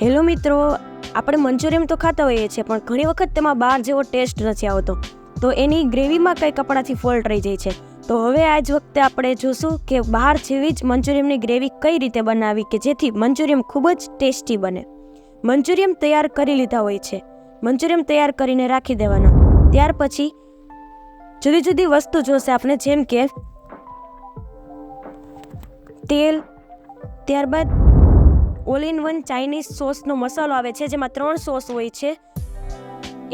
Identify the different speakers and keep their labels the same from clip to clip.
Speaker 1: Hello મિત્રો, આપણે મંચુરિયમ તો ખાતા હોઈએ છીએ પણ ઘણી વખત તેમાં બહાર જેવો ટેસ્ટ નથી આવતો, તો એની ગ્રેવીમાં કંઈક આપણાથી ફોલ્ટ રહી જાય છે. તો હવે આ જ વખતે આપણે જોશું કે બહાર જેવી જ મંચુરિયમની ગ્રેવી કઈ રીતે બનાવી કે જેથી મંચુરિયમ ખૂબ જ ટેસ્ટી બને. મંચુરિયમ તૈયાર કરી લીધા હોય છે. મંચુરિયમ તૈયાર કરીને રાખી દેવાના. ત્યાર પછી જુદી જુદી વસ્તુ જોશે આપણે, જેમ કે તેલ, ત્યારબાદ ઓલ ઇન વન ચાઇનીઝ સોસનો મસાલો આવે છે, જેમાં 3 સોસ હોય છે.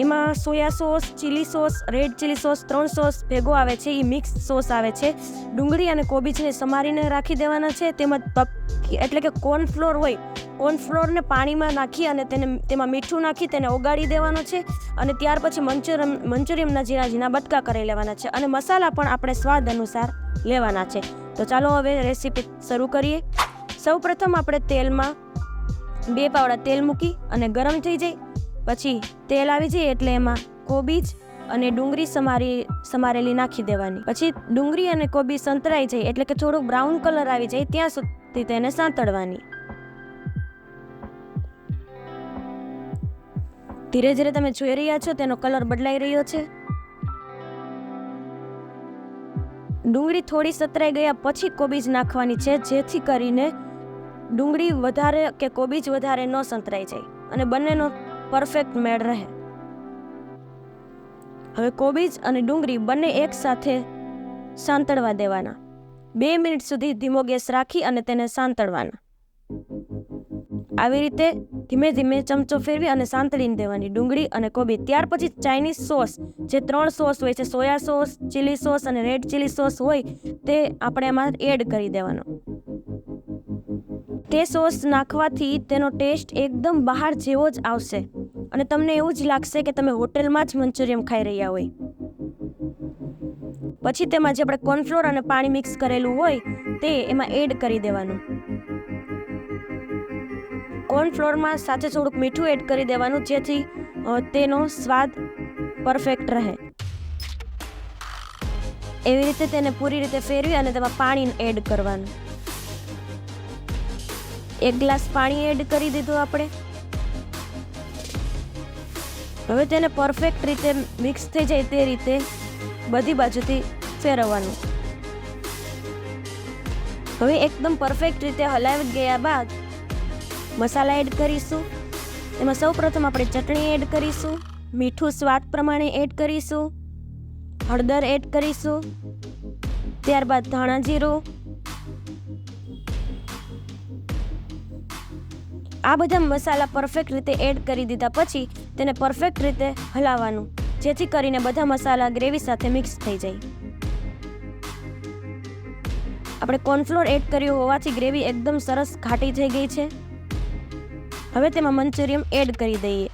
Speaker 1: એમાં soya sauce, chilli sauce, red chilli sauce, 3 sauce ભેગો આવે છે. એ મિક્સ સોસ આવે છે. ડુંગળી અને કોબીજને સમારીને રાખી દેવાના છે. તેમાં એટલે કે કોર્નફ્લોર હોય, કોર્નફ્લોરને પાણીમાં નાખી અને તેમાં મીઠું નાખી તેને ઓગાળી દેવાનો છે. અને ત્યાર પછી મંચુરિયમના ઝીણા ઝીણા બટકા કરી લેવાના છે. અને મસાલા પણ આપણે સ્વાદ અનુસાર લેવાના છે. તો ચાલો હવે રેસીપી શરૂ કરીએ. સૌ પ્રથમ આપણે તેલમાં 2 પાવડા તેલ મૂકી અને ગરમ થઈ જાય પછી તેલ આવી જાય એટલે એમાં કોબીજ અને ડુંગળી સમારેલી નાખી દેવાની. પછી ડુંગળી અને કોબીજ સંતળાઈ જાય એટલે કે થોડું બ્રાઉન કલર આવી જાય ત્યાં સુધી તેને સાંતળવાની. ધીરે ધીરે તમે જોઈ રહ્યા છો તેનો કલર બદલાઈ રહ્યો છે. ડુંગળી થોડી સતરાઈ ગયા પછી કોબીજ નાખવાની છે, જેથી કરીને ડુંગળી વધારે કે કોબીજ વધારે ન સંતરાઈ જાય અને બંનેનો પરફેક્ટ મેળ રહે. હવે કોબીજ અને ડુંગળી બંને એક સાથે સાંતળવા દેવાના. 2 મિનિટ સુધી ધીમો ગેસ રાખી અને તેને સાંતળવાના. આવી રીતે ધીમે ધીમે ચમચો ફેરવી અને સાંતળીને દેવાની ડુંગળી અને કોબીજ. ત્યાર પછી ચાઇનીઝ સોસ, જે 3 સોસ હોય છે, સોયા સોસ, ચીલી સોસ અને રેડ ચીલી સોસ હોય, તે આપણે એમાં એડ કરી દેવાનો. તે સોસ નાખવાથી તેનો ટેસ્ટ એકદમ બહાર જેવો જ આવશે અને તમને એવું જ લાગશે કે તમે હોટેલમાં જ મંચુરિયમ ખાઈ રહ્યા હોય. પછી તેમાં જે આપણે કોર્નફ્લોર અને પાણી મિક્સ કરેલું હોય તે એમાં એડ કરી દેવાનું. કોર્નફ્લોરમાં સાથે થોડુંક મીઠું એડ કરી દેવાનું, જેથી તેનો સ્વાદ પરફેક્ટ રહે. એવી રીતે તેને પૂરી રીતે ફેરવી અને તેમાં પાણી એડ કરવાનું. 1 ગ્લાસ પાણી એડ કરી દીધું આપણે. હવે તેને પરફેક્ટ રીતે મિક્સ થઈ જાય તે રીતે બધી બાજુથી ફેરવવાનું. હવે એકદમ પરફેક્ટ રીતે હલાવી ગયા બાદ મસાલા એડ કરીશું. એમાં સૌ પ્રથમ આપણે ચટણી એડ કરીશું, મીઠું સ્વાદ પ્રમાણે એડ કરીશું, હળદર એડ કરીશું, ત્યારબાદ ધાણા જીરું. આ બધા મસાલા પરફેક્ટ રીતે એડ કરી દીધા પછી તેને પરફેક્ટ રીતે હલાવવાનું, જેથી કરીને બધા મસાલા ગ્રેવી સાથે મિક્સ થઈ જાય. આપણે કોર્નફ્લોર એડ કર્યું હોવાથી ગ્રેવી એકદમ સરસ ઘાટી થઈ ગઈ છે. હવે તેમાં મંચુરિયમ એડ કરી દઈએ.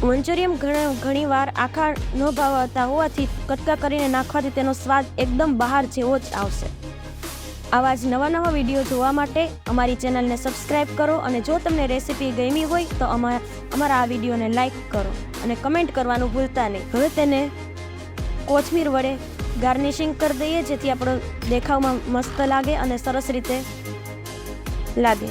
Speaker 1: મંચુરિયમ ઘણી વાર આખા ન ભાવતા હોવાથી કટકા કરીને નાખવાથી તેનો સ્વાદ એકદમ બહાર જેવો જ આવશે. આવા જ નવા વિડીયો જોવા માટે અમારી ચેનલને સબસ્ક્રાઇબ કરો અને જો તમને રેસીપી ગમી હોય તો અમારા આ વિડીયોને લાઈક કરો અને કમેન્ટ કરવાનું ભૂલતા નહીં. હવે તેને કોથમીર વડે ગાર્નિશિંગ કરી દઈએ, જેથી આપણો દેખાવમાં મસ્ત લાગે અને સરસ રીતે લાગે.